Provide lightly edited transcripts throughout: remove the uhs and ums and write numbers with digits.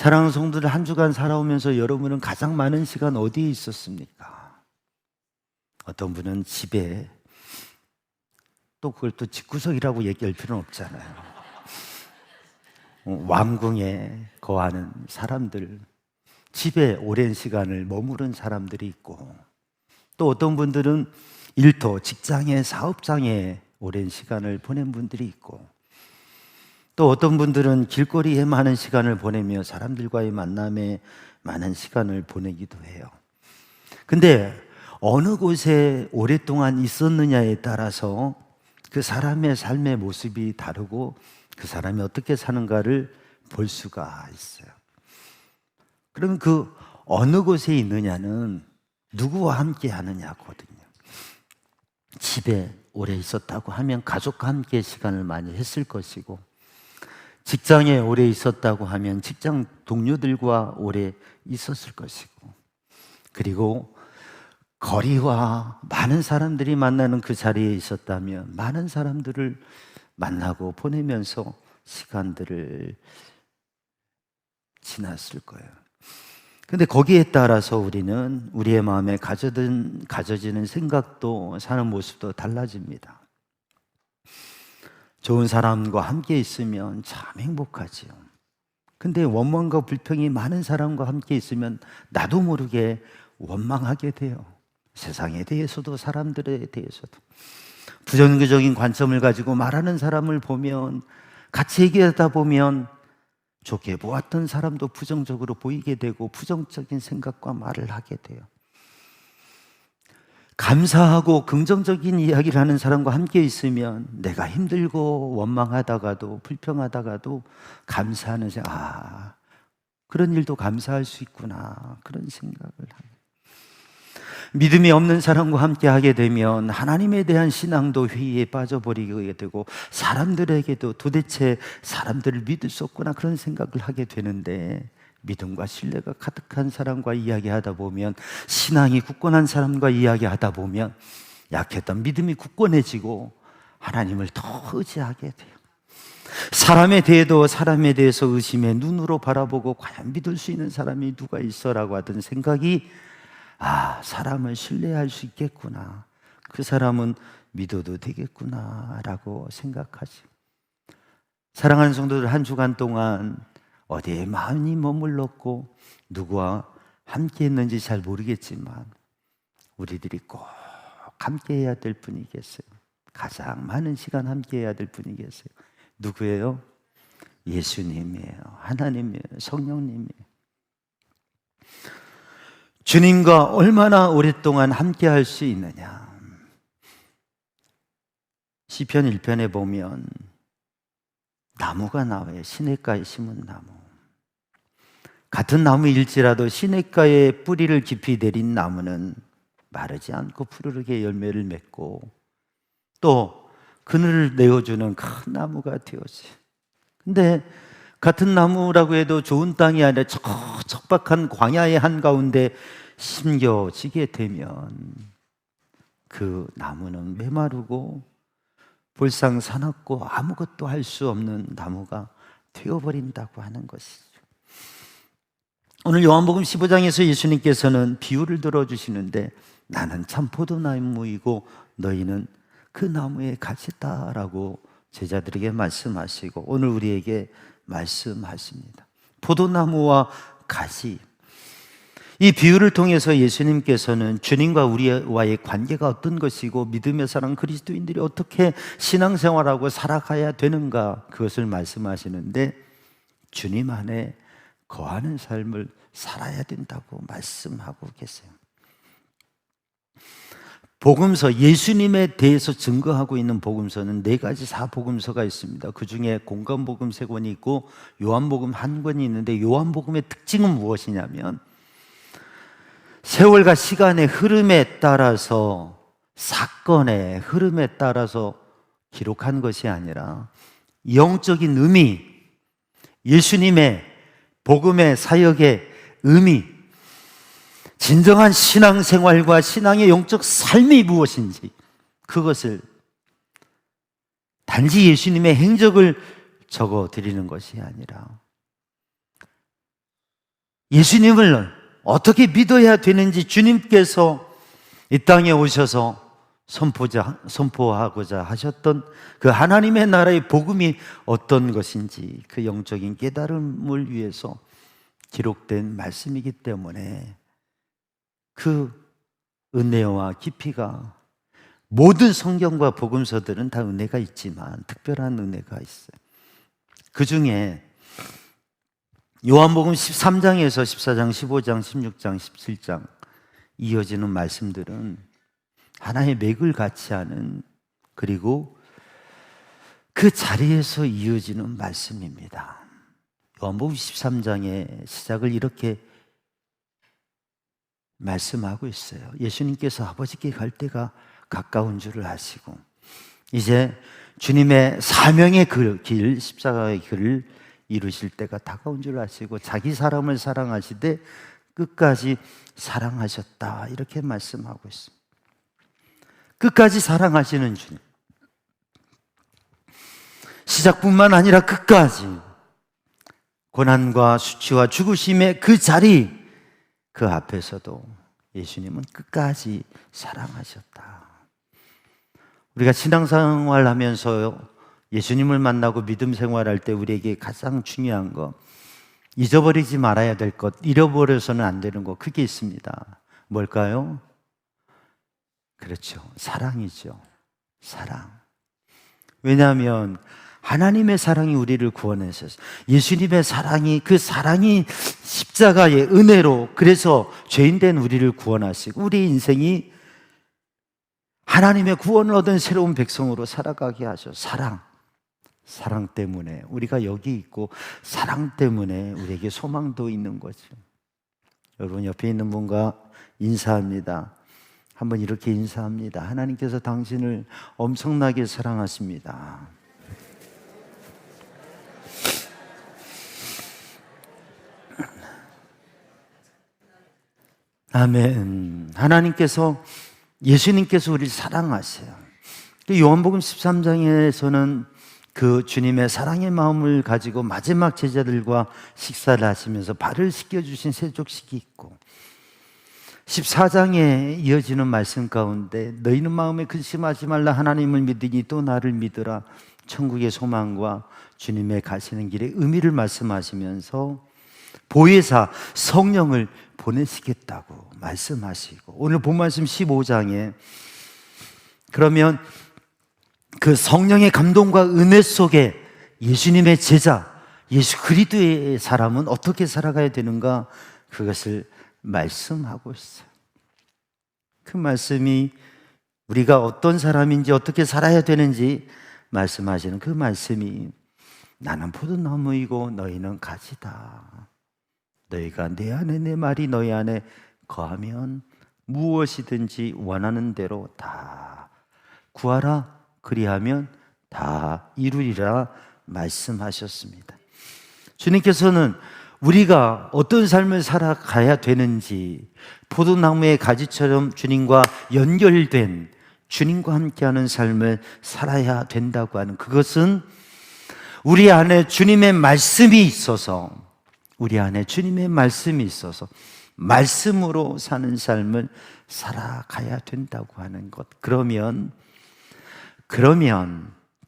사랑하는 성도들, 한 주간 살아오면서 여러분은 가장 많은 시간 어디에 있었습니까? 어떤 분은 집에, 또 그걸 또 집구석이라고 얘기할 필요는 없잖아요. 왕궁에 거하는 사람들, 집에 오랜 시간을 머무른 사람들이 있고, 또 어떤 분들은 일터, 직장에, 사업장에 오랜 시간을 보낸 분들이 있고, 또 어떤 분들은 길거리에 많은 시간을 보내며 사람들과의 만남에 많은 시간을 보내기도 해요. 근데 어느 곳에 오랫동안 있었느냐에 따라서 그 사람의 삶의 모습이 다르고 그 사람이 어떻게 사는가를 볼 수가 있어요. 그럼 그 어느 곳에 있느냐는 누구와 함께 하느냐거든요. 집에 오래 있었다고 하면 가족과 함께 시간을 많이 했을 것이고, 직장에 오래 있었다고 하면 직장 동료들과 오래 있었을 것이고, 그리고 거리와 많은 사람들이 만나는 그 자리에 있었다면 많은 사람들을 만나고 보내면서 시간들을 지났을 거예요. 근데 거기에 따라서 우리는 우리의 마음에 가져지는 생각도 사는 모습도 달라집니다. 좋은 사람과 함께 있으면 참 행복하지요. 근데 원망과 불평이 많은 사람과 함께 있으면 나도 모르게 원망하게 돼요. 세상에 대해서도 사람들에 대해서도. 부정적인 관점을 가지고 말하는 사람을 보면, 같이 얘기하다 보면 좋게 보았던 사람도 부정적으로 보이게 되고 부정적인 생각과 말을 하게 돼요. 감사하고 긍정적인 이야기를 하는 사람과 함께 있으면 내가 힘들고 원망하다가도 불평하다가도 감사하는 그런 일도 감사할 수 있구나, 그런 생각을 하고, 믿음이 없는 사람과 함께 하게 되면 하나님에 대한 신앙도 회의에 빠져버리게 되고 사람들에게도 도대체 사람들을 믿을 수 없구나, 그런 생각을 하게 되는데, 믿음과 신뢰가 가득한 사람과 이야기하다 보면, 신앙이 굳건한 사람과 이야기하다 보면 약했던 믿음이 굳건해지고 하나님을 더 의지하게 돼요. 사람에 대해도 사람에 대해서 의심의 눈으로 바라보고 과연 믿을 수 있는 사람이 누가 있어라고 하던 생각이, 사람을 신뢰할 수 있겠구나, 그 사람은 믿어도 되겠구나 라고 생각하죠. 사랑하는 성도들, 한 주간 동안 어디에 마음이 머물렀고 누구와 함께 했는지 잘 모르겠지만 우리들이 꼭 함께 해야 될 분이 계세요. 가장 많은 시간 함께 해야 될 분이 계세요. 누구예요? 예수님이에요. 하나님이에요. 성령님이에요. 주님과 얼마나 오랫동안 함께 할 수 있느냐. 시편 1편에 보면 나무가 나와요. 시냇가에 심은 나무. 같은 나무일지라도 시냇가에 뿌리를 깊이 내린 나무는 마르지 않고 푸르르게 열매를 맺고 또 그늘을 내어주는 큰 나무가 되었어요. 근데 같은 나무라고 해도 좋은 땅이 아니라 척박한 광야의 한가운데 심겨지게 되면 그 나무는 메마르고 볼상 사납고 아무것도 할 수 없는 나무가 되어버린다고 하는 것이죠. 오늘 요한복음 15장에서 예수님께서는 비유를 들어주시는데, 나는 참 포도나무이고 너희는 그 나무의 가지다라고 제자들에게 말씀하시고 오늘 우리에게 말씀하십니다. 포도나무와 가지, 이 비유를 통해서 예수님께서는 주님과 우리와의 관계가 어떤 것이고 믿음의 사랑 그리스도인들이 어떻게 신앙생활하고 살아가야 되는가, 그것을 말씀하시는데 주님 안에 거하는 삶을 살아야 된다고 말씀하고 계세요. 복음서, 예수님에 대해서 증거하고 있는 복음서는 4가지 사복음서가 있습니다. 그 중에 공관복음 3권이 있고 요한복음 1권이 있는데, 요한복음의 특징은 무엇이냐면 세월과 시간의 흐름에 따라서, 사건의 흐름에 따라서 기록한 것이 아니라 영적인 의미, 예수님의 복음의 사역의 의미, 진정한 신앙생활과 신앙의 영적 삶이 무엇인지, 그것을 단지 예수님의 행적을 적어 드리는 것이 아니라 예수님을 어떻게 믿어야 되는지 주님께서 이 땅에 오셔서 선포하고자 하셨던 그 하나님의 나라의 복음이 어떤 것인지 그 영적인 깨달음을 위해서 기록된 말씀이기 때문에 그 은혜와 깊이가, 모든 성경과 복음서들은 다 은혜가 있지만 특별한 은혜가 있어요. 그 중에 요한복음 13장에서 14장, 15장, 16장, 17장 이어지는 말씀들은 하나의 맥을 같이 하는, 그리고 그 자리에서 이어지는 말씀입니다. 요한복음 13장의 시작을 이렇게 말씀하고 있어요. 예수님께서 아버지께 갈 때가 가까운 줄을 아시고 이제 주님의 사명의 길, 십자가의 길을 이루실 때가 다가온 줄 아시고 자기 사람을 사랑하시되 끝까지 사랑하셨다, 이렇게 말씀하고 있습니다. 끝까지 사랑하시는 주님, 시작뿐만 아니라 끝까지 고난과 수치와 죽으심의 그 자리, 그 앞에서도 예수님은 끝까지 사랑하셨다. 우리가 신앙생활 하면서 예수님을 만나고 믿음 생활할 때 우리에게 가장 중요한 거, 잊어버리지 말아야 될 것, 잃어버려서는 안 되는 거, 그게 있습니다. 뭘까요? 그렇죠, 사랑이죠. 사랑. 왜냐하면 하나님의 사랑이 우리를 구원했어요. 예수님의 사랑이, 그 사랑이 십자가의 은혜로, 그래서 죄인된 우리를 구원하시고 우리 인생이 하나님의 구원을 얻은 새로운 백성으로 살아가게 하셔. 사랑 때문에 우리가 여기 있고, 사랑 때문에 우리에게 소망도 있는 거죠. 여러분, 옆에 있는 분과 인사합니다. 한번 이렇게 인사합니다. 하나님께서 당신을 엄청나게 사랑하십니다. 아멘. 하나님께서, 예수님께서 우리를 사랑하세요. 요한복음 13장에서는 그 주님의 사랑의 마음을 가지고 마지막 제자들과 식사를 하시면서 발을 씻겨주신 세족식이 있고, 14장에 이어지는 말씀 가운데 너희는 마음에 근심하지 말라, 하나님을 믿으니 또 나를 믿으라, 천국의 소망과 주님의 가시는 길의 의미를 말씀하시면서 보혜사 성령을 보내시겠다고 말씀하시고, 오늘 본 말씀 15장에 그러면 그 성령의 감동과 은혜 속에 예수님의 제자, 예수 그리스도의 사람은 어떻게 살아가야 되는가, 그것을 말씀하고 있어요. 그 말씀이 우리가 어떤 사람인지, 어떻게 살아야 되는지 말씀하시는 그 말씀이, 나는 포도나무이고 너희는 가지다. 너희가 내 안에, 내 말이 너희 안에 거하면 무엇이든지 원하는 대로 다 구하라, 그리하면 다 이루리라 말씀하셨습니다. 주님께서는 우리가 어떤 삶을 살아가야 되는지, 포도나무의 가지처럼 주님과 연결된, 주님과 함께하는 삶을 살아야 된다고 하는, 그것은 우리 안에 주님의 말씀이 있어서, 우리 안에 주님의 말씀이 있어서 말씀으로 사는 삶을 살아가야 된다고 하는 것. 그러면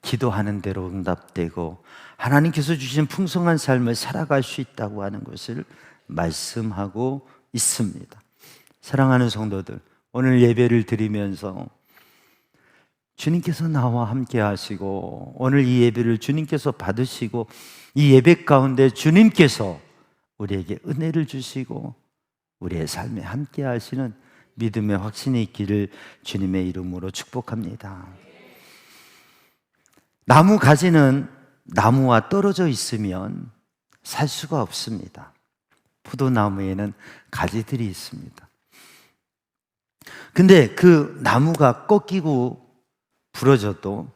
기도하는 대로 응답되고 하나님께서 주신 풍성한 삶을 살아갈 수 있다고 하는 것을 말씀하고 있습니다. 사랑하는 성도들, 오늘 예배를 드리면서 주님께서 나와 함께 하시고, 오늘 이 예배를 주님께서 받으시고, 이 예배 가운데 주님께서 우리에게 은혜를 주시고 우리의 삶에 함께 하시는 믿음의 확신이 있기를 주님의 이름으로 축복합니다. 나무 가지는 나무와 떨어져 있으면 살 수가 없습니다. 포도나무에는 가지들이 있습니다. 근데 그 나무가 꺾이고 부러져도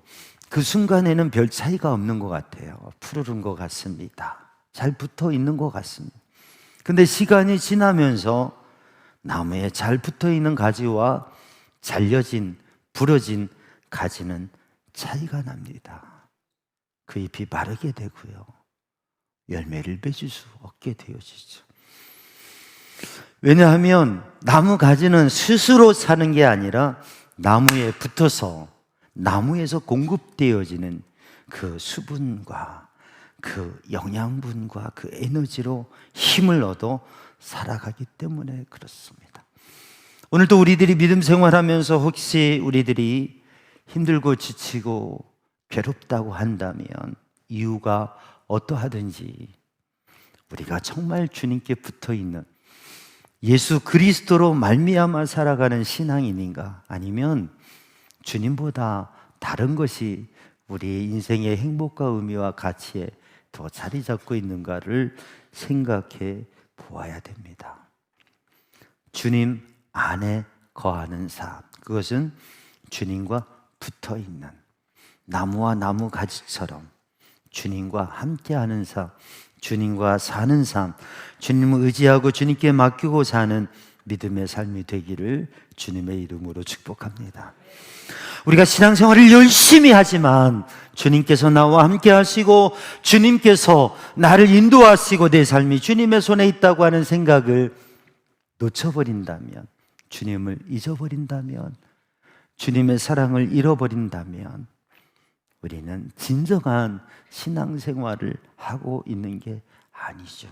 그 순간에는 별 차이가 없는 것 같아요. 푸르른 것 같습니다. 잘 붙어 있는 것 같습니다. 근데 시간이 지나면서 나무에 잘 붙어 있는 가지와 잘려진, 부러진 가지는 차이가 납니다. 그 잎이 마르게 되고요, 열매를 맺을 수 없게 되어지죠. 왜냐하면 나무 가지는 스스로 사는 게 아니라 나무에 붙어서 나무에서 공급되어지는 그 수분과 그 영양분과 그 에너지로 힘을 얻어 살아가기 때문에 그렇습니다. 오늘도 우리들이 믿음 생활하면서 혹시 우리들이 힘들고 지치고 괴롭다고 한다면 이유가 어떠하든지 우리가 정말 주님께 붙어 있는 예수 그리스도로 말미암아 살아가는 신앙인인가, 아니면 주님보다 다른 것이 우리의 인생의 행복과 의미와 가치에 더 자리 잡고 있는가를 생각해 보아야 됩니다. 주님 안에 거하는 삶, 그것은 주님과 붙어 있는 나무와 나무 가지처럼 주님과 함께하는 삶, 주님과 사는 삶, 주님을 의지하고 주님께 맡기고 사는 믿음의 삶이 되기를 주님의 이름으로 축복합니다. 우리가 신앙생활을 열심히 하지만 주님께서 나와 함께 하시고 주님께서 나를 인도하시고 내 삶이 주님의 손에 있다고 하는 생각을 놓쳐버린다면, 주님을 잊어버린다면, 주님의 사랑을 잃어버린다면 우리는 진정한 신앙생활을 하고 있는 게 아니죠.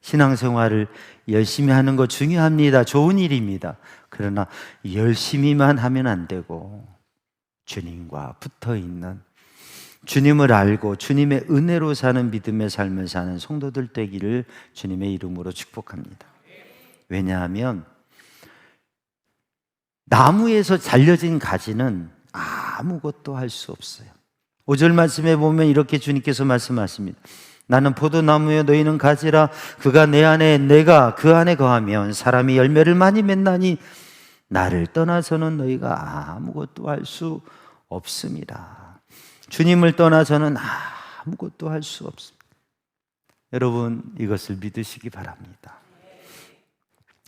신앙생활을 열심히 하는 거 중요합니다. 좋은 일입니다. 그러나 열심히만 하면 안 되고 주님과 붙어 있는, 주님을 알고 주님의 은혜로 사는 믿음의 삶을 사는 성도들 되기를 주님의 이름으로 축복합니다. 왜냐하면 나무에서 잘려진 가지는 아무것도 할 수 없어요. 5절 말씀에 보면 이렇게 주님께서 말씀하십니다. 나는 포도나무에 너희는 가지라. 그가 내 안에 내가 그 안에 거하면 사람이 열매를 많이 맺나니 나를 떠나서는 너희가 아무것도 할 수 없습니다. 주님을 떠나서는 아무것도 할 수 없습니다. 여러분, 이것을 믿으시기 바랍니다.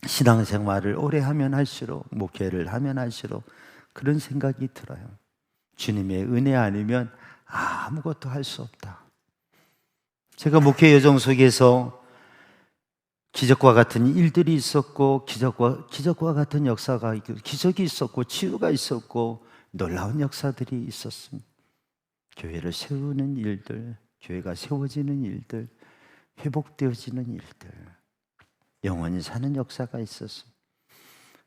신앙생활을 오래 하면 할수록, 목회를 하면 할수록 그런 생각이 들어요. 주님의 은혜 아니면 아무것도 할 수 없다. 제가 목회 여정 속에서 기적과 같은 일들이 있었고, 기적과 같은 역사가 있고, 기적이 있었고, 치유가 있었고, 놀라운 역사들이 있었습니다. 교회를 세우는 일들, 교회가 세워지는 일들, 회복되어지는 일들, 영원히 사는 역사가 있었습니다.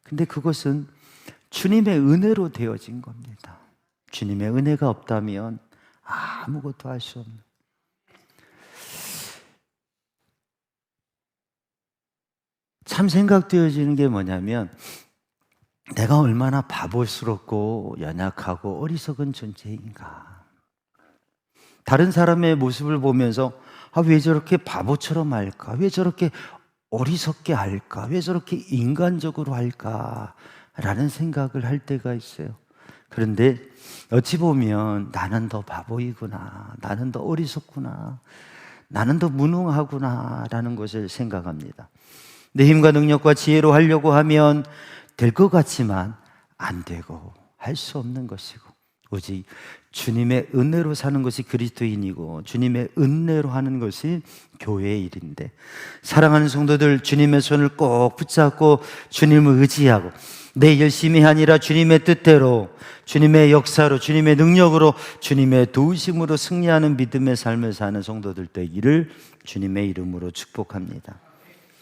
근데 그것은 주님의 은혜로 되어진 겁니다. 주님의 은혜가 없다면 아무것도 할 수 없는. 참 생각되어지는 게 뭐냐면, 내가 얼마나 바보스럽고 연약하고 어리석은 존재인가. 다른 사람의 모습을 보면서 왜 저렇게 바보처럼 할까? 왜 저렇게 어리석게 할까? 왜 저렇게 인간적으로 할까? 라는 생각을 할 때가 있어요. 그런데 어찌 보면 나는 더 바보이구나, 나는 더 어리석구나, 나는 더 무능하구나 라는 것을 생각합니다. 내 힘과 능력과 지혜로 하려고 하면 될 것 같지만 안 되고 할 수 없는 것이고, 오직 주님의 은혜로 사는 것이 그리스도인이고 주님의 은혜로 하는 것이 교회의 일인데, 사랑하는 성도들, 주님의 손을 꼭 붙잡고 주님을 의지하고 내 열심이 아니라 주님의 뜻대로, 주님의 역사로, 주님의 능력으로, 주님의 도우심으로 승리하는 믿음의 삶을 사는 성도들 되기를 주님의 이름으로 축복합니다.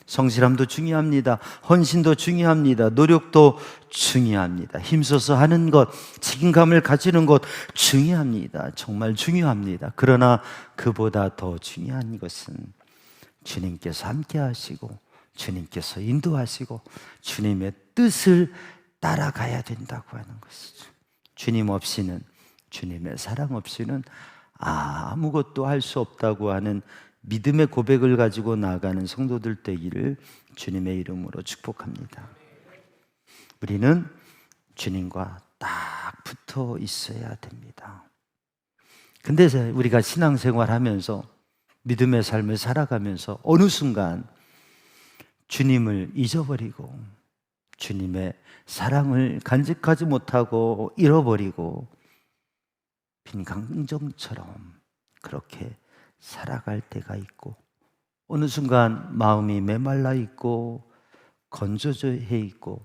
성실함도 중요합니다. 헌신도 중요합니다. 노력도 중요합니다. 힘써서 하는 것, 책임감을 가지는 것 중요합니다. 정말 중요합니다. 그러나 그보다 더 중요한 것은 주님께서 함께 하시고 주님께서 인도하시고 주님의 뜻을 따라가야 된다고 하는 것이죠. 주님 없이는, 주님의 사랑 없이는 아무것도 할 수 없다고 하는 믿음의 고백을 가지고 나아가는 성도들 되기를 주님의 이름으로 축복합니다. 우리는 주님과 딱 붙어 있어야 됩니다. 근데 우리가 신앙생활 하면서, 믿음의 삶을 살아가면서 어느 순간 주님을 잊어버리고 주님의 사랑을 간직하지 못하고 잃어버리고 빈 강정처럼 그렇게 살아갈 때가 있고, 어느 순간 마음이 메말라 있고 건조져 있고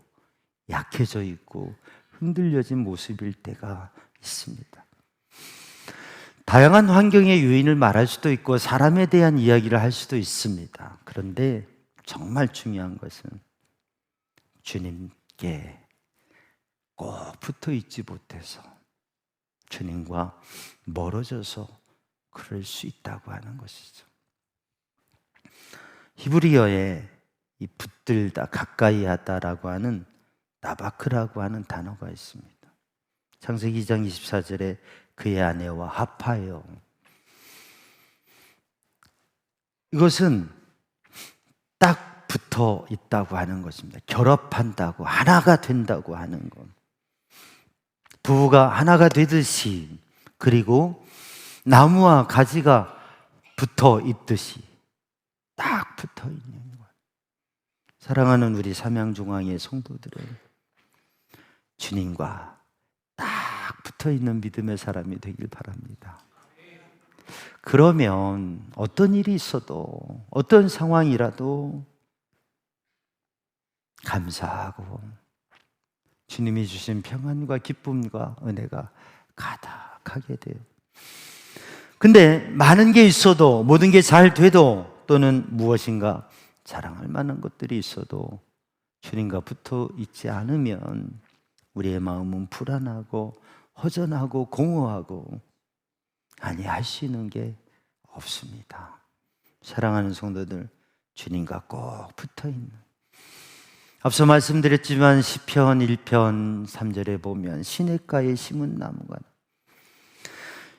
약해져 있고 흔들려진 모습일 때가 있습니다. 다양한 환경의 요인을 말할 수도 있고 사람에 대한 이야기를 할 수도 있습니다. 그런데 정말 중요한 것은 주님께 꼭 붙어 있지 못해서 주님과 멀어져서 그럴 수 있다고 하는 것이죠. 히브리어에 이 붙들다, 가까이 하다라고 하는 나바크라고 하는 단어가 있습니다. 창세기 2장 24절에 그의 아내와 합하여, 이것은 딱 붙어 있다고 하는 것입니다. 결합한다고, 하나가 된다고 하는 것. 부부가 하나가 되듯이, 그리고 나무와 가지가 붙어 있듯이 딱 붙어 있는 것. 사랑하는 우리 삼양중앙의 성도들은 주님과 딱 붙어 있는 믿음의 사람이 되길 바랍니다. 그러면 어떤 일이 있어도, 어떤 상황이라도 감사하고 주님이 주신 평안과 기쁨과 은혜가 가득하게 돼요. 근데 많은 게 있어도, 모든 게 잘 돼도, 또는 무엇인가 자랑할 만한 것들이 있어도 주님과 붙어 있지 않으면 우리의 마음은 불안하고 허전하고 공허하고 할 수 있는 게 없습니다. 사랑하는 성도들, 주님과 꼭 붙어 있는, 앞서 말씀드렸지만 시편 1편 3절에 보면 시냇가에 심은 나무가,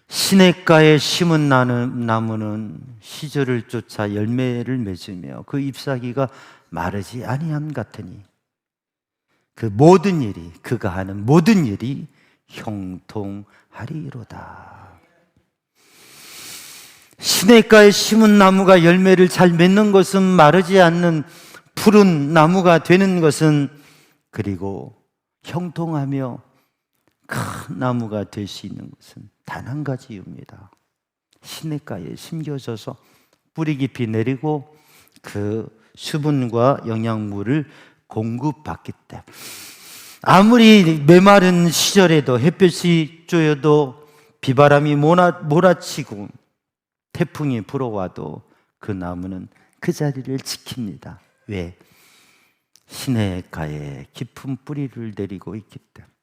시냇가에 심은 나무는 시절을 쫓아 열매를 맺으며 그 잎사귀가 마르지 아니함 같으니 그 모든 일이, 그가 하는 모든 일이 형통하리로다. 시냇가에 심은 나무가 열매를 잘 맺는 것은, 마르지 않는 푸른 나무가 되는 것은, 그리고 형통하며 큰 나무가 될 수 있는 것은 단 한 가지 이유입니다. 시냇가에 심겨져서 뿌리 깊이 내리고 그 수분과 영양물을 공급받기 때문에, 아무리 메마른 시절에도, 햇볕이 쬐어도, 비바람이 몰아치고 태풍이 불어와도 그 나무는 그 자리를 지킵니다. 왜? 시냇가에 깊은 뿌리를 내리고 있기 때문에.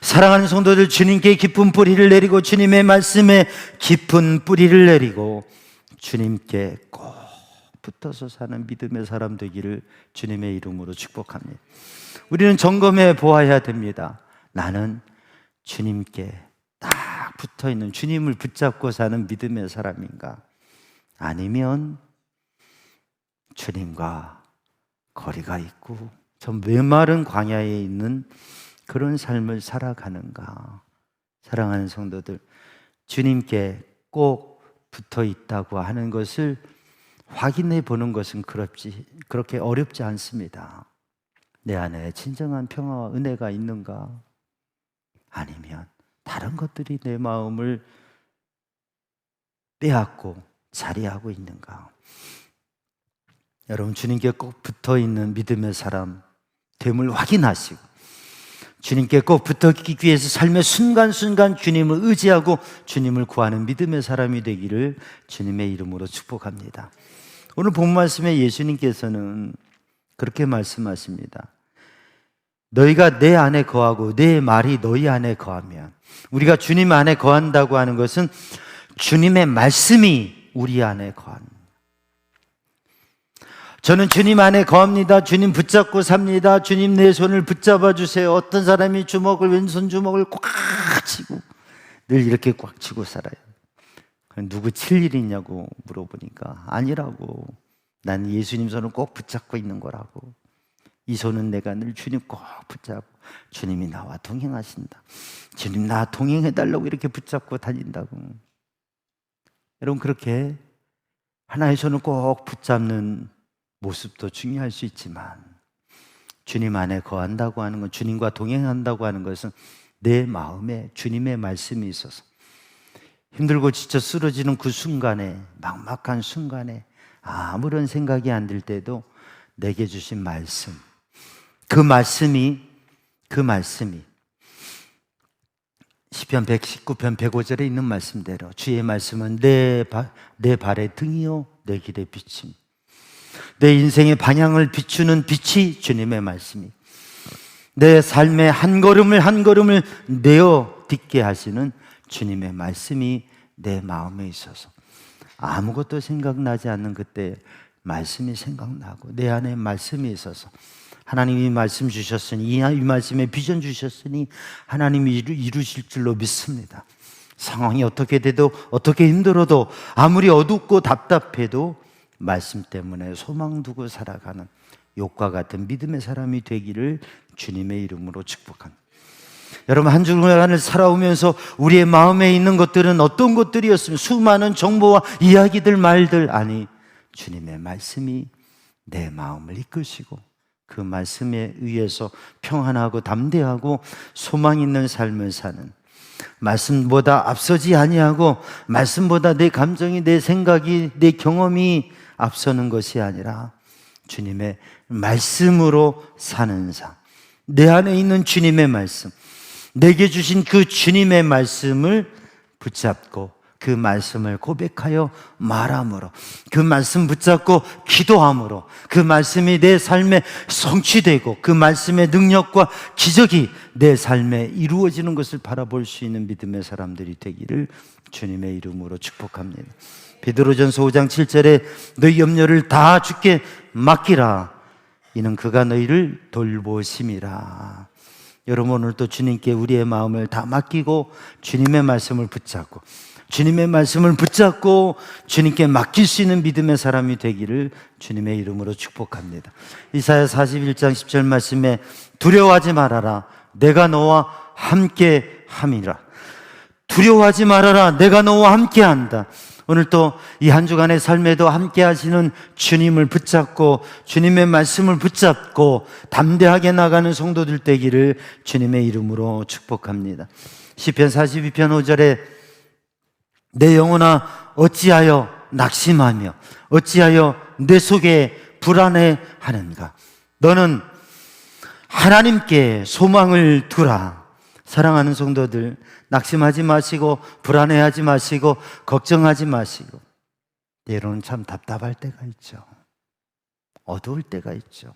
사랑하는 성도들, 주님께 깊은 뿌리를 내리고 주님의 말씀에 깊은 뿌리를 내리고 주님께 꼭 붙어서 사는 믿음의 사람 되기를 주님의 이름으로 축복합니다. 우리는 점검해 보아야 됩니다. 나는 주님께 딱 붙어 있는, 주님을 붙잡고 사는 믿음의 사람인가? 아니면 주님과 거리가 있고 전 메마른 광야에 있는 그런 삶을 살아가는가? 사랑하는 성도들, 주님께 꼭 붙어 있다고 하는 것을 확인해 보는 것은 그렇게 어렵지 않습니다. 내 안에 진정한 평화와 은혜가 있는가? 아니면 다른 것들이 내 마음을 빼앗고 자리하고 있는가? 여러분, 주님께 꼭 붙어 있는 믿음의 사람 됨을 확인하시고 주님께 꼭 붙었기 위해서 삶의 순간순간 주님을 의지하고 주님을 구하는 믿음의 사람이 되기를 주님의 이름으로 축복합니다. 오늘 본 말씀에 예수님께서는 그렇게 말씀하십니다. 너희가 내 안에 거하고 내 말이 너희 안에 거하면, 우리가 주님 안에 거한다고 하는 것은 주님의 말씀이 우리 안에 거합니다. 저는 주님 안에 거합니다. 주님 붙잡고 삽니다. 주님 내 손을 붙잡아 주세요. 어떤 사람이 왼손 주먹을 꽉 쥐고 늘 이렇게 꽉 쥐고 살아요. 누구 칠 일이 있냐고 물어보니까 아니라고, 난 예수님 손을 꼭 붙잡고 있는 거라고. 이 손은 내가 늘 주님 꼭 붙잡고 주님이 나와 동행하신다. 주님 나 동행해달라고 이렇게 붙잡고 다닌다고. 여러분, 그렇게 하나의 손을 꼭 붙잡는 모습도 중요할 수 있지만 주님 안에 거한다고 하는 건, 주님과 동행한다고 하는 것은 내 마음에 주님의 말씀이 있어서 힘들고 지쳐 쓰러지는 그 순간에, 막막한 순간에 아무런 생각이 안 들 때도 내게 주신 말씀, 그 말씀이 시편 119편 105절에 있는 말씀대로 주의 말씀은 내 발의 등이요 내 길의 빛임. 내 인생의 방향을 비추는 빛이 주님의 말씀이, 내 삶의 한 걸음을 한 걸음을 내어 딛게 하시는 주님의 말씀이 내 마음에 있어서 아무것도 생각나지 않는 그때 말씀이 생각나고 내 안에 말씀이 있어서 하나님이 말씀 주셨으니 이 말씀에 비전 주셨으니 하나님이 이루실 줄로 믿습니다. 상황이 어떻게 돼도 어떻게 힘들어도 아무리 어둡고 답답해도 말씀 때문에 소망 두고 살아가는 욥과 같은 믿음의 사람이 되기를 주님의 이름으로 축복합니다. 여러분, 한 주간을 살아오면서 우리의 마음에 있는 것들은 어떤 것들이었으면 수많은 정보와 이야기들, 말들, 아니 주님의 말씀이 내 마음을 이끄시고 그 말씀에 의해서 평안하고 담대하고 소망 있는 삶을 사는, 말씀보다 앞서지 아니하고 말씀보다 내 감정이, 내 생각이, 내 경험이 앞서는 것이 아니라 주님의 말씀으로 사는 삶, 내 안에 있는 주님의 말씀, 내게 주신 그 주님의 말씀을 붙잡고 그 말씀을 고백하여 말함으로, 그 말씀 붙잡고 기도함으로 그 말씀이 내 삶에 성취되고 그 말씀의 능력과 기적이 내 삶에 이루어지는 것을 바라볼 수 있는 믿음의 사람들이 되기를 주님의 이름으로 축복합니다. 베드로전서 5장 7절에 너희 염려를 다 주께 맡기라, 이는 그가 너희를 돌보심이라. 여러분, 오늘도 주님께 우리의 마음을 다 맡기고 주님의 말씀을 붙잡고 주님의 말씀을 붙잡고 주님께 맡길 수 있는 믿음의 사람이 되기를 주님의 이름으로 축복합니다. 이사야 41장 10절 말씀에 두려워하지 말아라, 내가 너와 함께 함이라. 두려워하지 말아라, 내가 너와 함께 한다. 오늘 또 이 한 주간의 삶에도 함께 하시는 주님을 붙잡고 주님의 말씀을 붙잡고 담대하게 나가는 성도들 되기를 주님의 이름으로 축복합니다. 시편 42편 5절에 내 영혼아 어찌하여 낙심하며 어찌하여 내 속에 불안해하는가. 너는 하나님께 소망을 두라. 사랑하는 성도들, 낙심하지 마시고 불안해하지 마시고 걱정하지 마시고, 때로는 참 답답할 때가 있죠. 어두울 때가 있죠.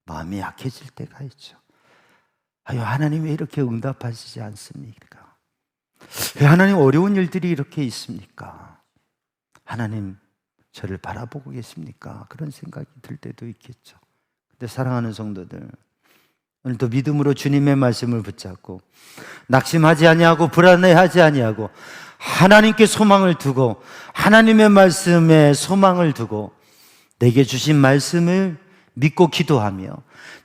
마음이 약해질 때가 있죠. 아유, 하나님 왜 이렇게 응답하시지 않습니까? 왜 하나님 어려운 일들이 이렇게 있습니까? 하나님 저를 바라보고 계십니까? 그런 생각이 들 때도 있겠죠. 근데 사랑하는 성도들, 오늘도 믿음으로 주님의 말씀을 붙잡고 낙심하지 아니하고 불안해하지 아니하고 하나님께 소망을 두고 하나님의 말씀에 소망을 두고 내게 주신 말씀을 믿고 기도하며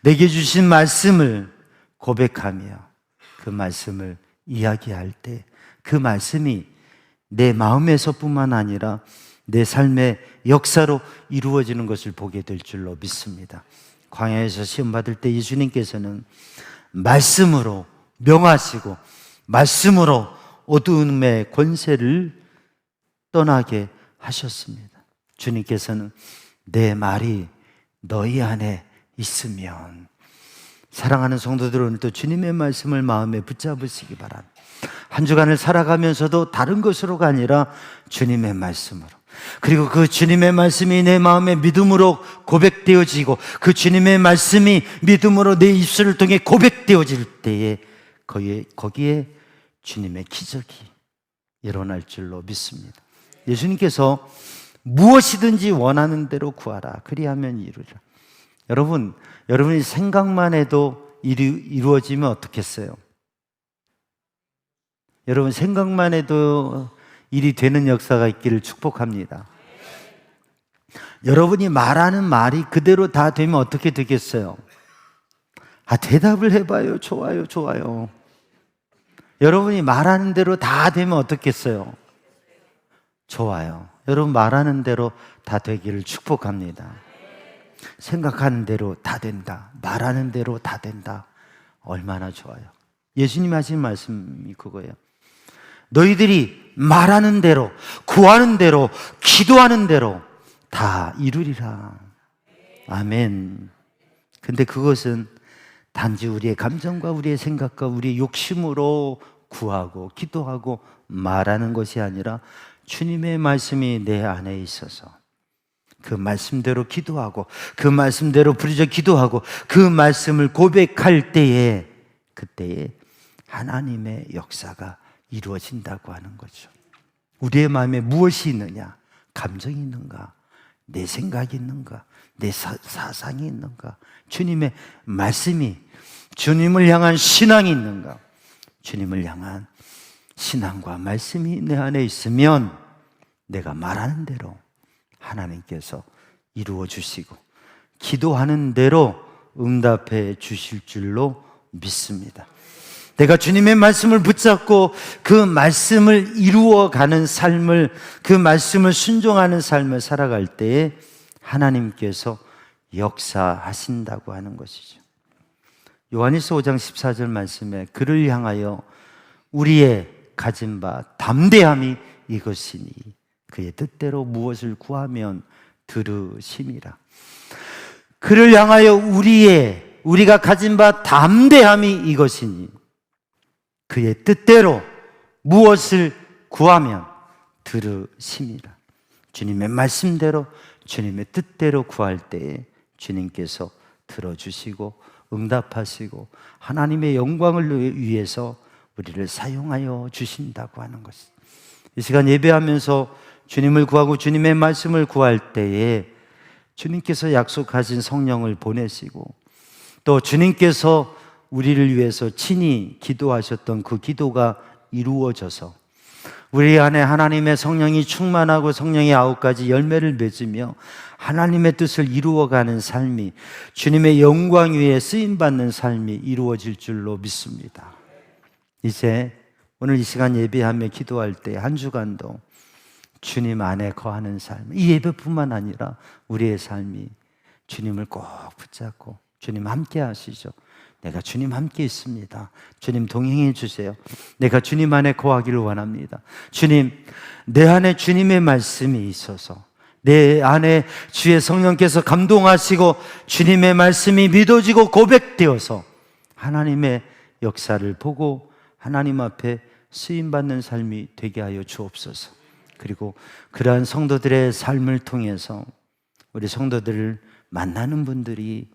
내게 주신 말씀을 고백하며 그 말씀을 이야기할 때 그 말씀이 내 마음에서뿐만 아니라 내 삶의 역사로 이루어지는 것을 보게 될 줄로 믿습니다. 광야에서 시험 받을 때 예수님께서는 말씀으로 명하시고 말씀으로 어두움의 권세를 떠나게 하셨습니다. 주님께서는 내 말이 너희 안에 있으면, 사랑하는 성도들, 오늘도 주님의 말씀을 마음에 붙잡으시기 바랍니다. 한 주간을 살아가면서도 다른 것으로가 아니라 주님의 말씀으로, 그리고 그 주님의 말씀이 내 마음에 믿음으로 고백되어지고 그 주님의 말씀이 믿음으로 내 입술을 통해 고백되어질 때에 거기에 주님의 기적이 일어날 줄로 믿습니다. 예수님께서 무엇이든지 원하는 대로 구하라, 그리하면 이루리라. 여러분이 생각만 해도 이루어지면 어떻겠어요? 여러분, 생각만 해도 일이 되는 역사가 있기를 축복합니다. 여러분이 말하는 말이 그대로 다 되면 어떻게 되겠어요? 대답을 해봐요. 좋아요, 좋아요. 여러분이 말하는 대로 다 되면 어떻겠어요? 좋아요. 여러분 말하는 대로 다 되기를 축복합니다. 생각하는 대로 다 된다, 말하는 대로 다 된다, 얼마나 좋아요. 예수님이 하신 말씀이 그거예요. 너희들이 말하는 대로, 구하는 대로, 기도하는 대로 다 이루리라. 아멘. 근데 그것은 단지 우리의 감정과 우리의 생각과 우리의 욕심으로 구하고 기도하고 말하는 것이 아니라 주님의 말씀이 내 안에 있어서 그 말씀대로 기도하고 그 말씀대로 부르짖어 기도하고 그 말씀을 고백할 때에 그때에 하나님의 역사가 이루어진다고 하는 거죠. 우리의 마음에 무엇이 있느냐? 감정이 있는가? 내 생각이 있는가? 내 사상이 있는가? 주님의 말씀이, 주님을 향한 신앙이 있는가? 주님을 향한 신앙과 말씀이 내 안에 있으면 내가 말하는 대로 하나님께서 이루어 주시고 기도하는 대로 응답해 주실 줄로 믿습니다. 내가 주님의 말씀을 붙잡고 그 말씀을 이루어가는 삶을, 그 말씀을 순종하는 삶을 살아갈 때에 하나님께서 역사하신다고 하는 것이죠. 요한일서 5장 14절 말씀에 그를 향하여 우리의 가진 바 담대함이 이것이니 그의 뜻대로 무엇을 구하면 들으심이라. 그를 향하여 우리가 가진 바 담대함이 이것이니 그의 뜻대로 무엇을 구하면 들으심이라. 주님의 말씀대로 주님의 뜻대로 구할 때에 주님께서 들어주시고 응답하시고 하나님의 영광을 위해서 우리를 사용하여 주신다고 하는 것입니다. 이 시간 예배하면서 주님을 구하고 주님의 말씀을 구할 때에 주님께서 약속하신 성령을 보내시고 또 주님께서 우리를 위해서 친히 기도하셨던 그 기도가 이루어져서 우리 안에 하나님의 성령이 충만하고 성령의 9가지 열매를 맺으며 하나님의 뜻을 이루어가는 삶이, 주님의 영광 위에 쓰임받는 삶이 이루어질 줄로 믿습니다. 이제 오늘 이 시간 예배하며 기도할 때 한 주간도 주님 안에 거하는 삶, 이 예배뿐만 아니라 우리의 삶이 주님을 꼭 붙잡고 주님 함께 하시죠. 내가 주님 함께 있습니다. 주님 동행해 주세요. 내가 주님 안에 거하기를 원합니다. 주님, 내 안에 주님의 말씀이 있어서 내 안에 주의 성령께서 감동하시고 주님의 말씀이 믿어지고 고백되어서 하나님의 역사를 보고 하나님 앞에 쓰임받는 삶이 되게 하여 주옵소서. 그리고 그러한 성도들의 삶을 통해서 우리 성도들을 만나는 분들이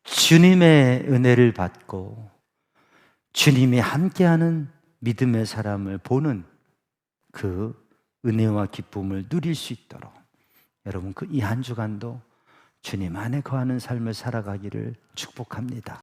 주님의 은혜를 받고 주님이 함께하는 믿음의 사람을 보는 그 은혜와 기쁨을 누릴 수 있도록 여러분 이 한 주간도 주님 안에 거하는 삶을 살아가기를 축복합니다.